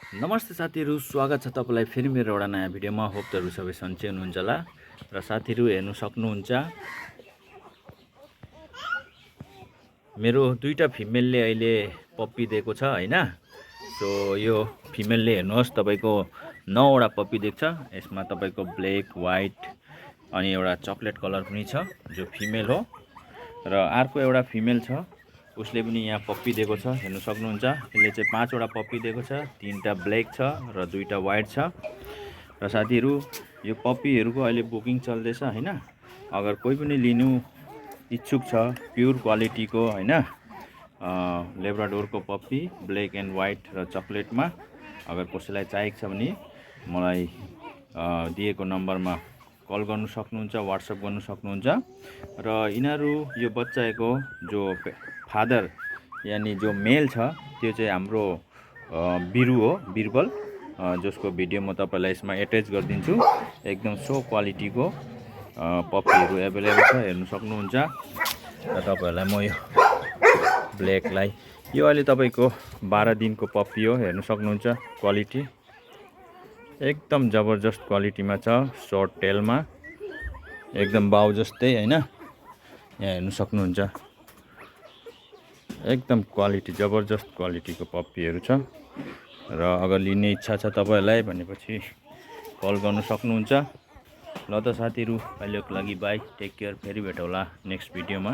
नमस्ते साथीहरू, स्वागत छ तपाईँलाई फेरि मेरो एउटा नयाँ भिडियोमा। होप तपाईहरु सबै सन्चै हुनुहुन्छ होला। र साथीहरू हेर्नु सक्नुहुन्छ मेरो दुईटा फिमेलले अहिले पप्पी दिएको छ हैन। सो यो फिमेलले हेर्नुहोस् तपाईको 9 वटा पप्पी देख्छ। यसमा तपाईको ब्ल्याक, व्हाइट अनि एउटा चकलेट कलर पनि छ जो फिमेल हो। र अर्को एउटा फिमेल छ, उसले पनि यहाँ पप्पी दिएको छ, हेर्नु सक्नुहुन्छ। यसले चाहिँ 5 वटा पप्पी दिएको छ, 3टा ब्ल्याक छ र 2टा व्हाइट छ। र साथीहरू यो पप्पीहरूको अहिले बुकिङ चल्दैछ हैन। अगर कोही पनि लिनु इच्छुक छ प्योर क्वालिटीको हैन, लेब्राडोरको पप्पी ब्ल्याक एन्ड व्हाइट र चकलेटमा अगर कसैलाई चाहिएको छ भने मलाई दिएको नम्बरमा कल गर्नु सक्नुहुन्छ, व्हाट्सएप गर्नु सक्नुहुन्छ। र यिनीहरू यो बच्चाको जो फादर यानी जो मेल छ त्यो चाहिँ हाम्रो बिरु हो, बिरबल, जसको भिडियो म तपाईलाई यसमा एट्याच गरिदिन्छु। एकदम सो क्वालिटीको पप्पीहरू एभाइलेबल छ, हेर्नु सक्नुहुन्छ। र तपाईहरुलाई म यो ब्ल्याकलाई यो अहिले तपाईको 12 दिनको पप्पी हो, हेर्नु सक्नुहुन्छ। क्वालिटी एकदम जबरजस्त क्वालिटीमा छ, सर्ट टेलमा एकदम बाउ जस्तै हैन। यहाँ हेर्नु सक्नुहुन्छ, एकदम क्वालिटी जबरजस्त क्वालिटीको पप्पीहरू छ। र अगर लिने इच्छा छ तपाईहरुलाई भनेपछि कल गर्नु सक्नुहुन्छ। ल त साथीहरू, अहिलेको लागि बाइ, टेक केयर, फेरि भेटौँला नेक्स्ट भिडियोमा।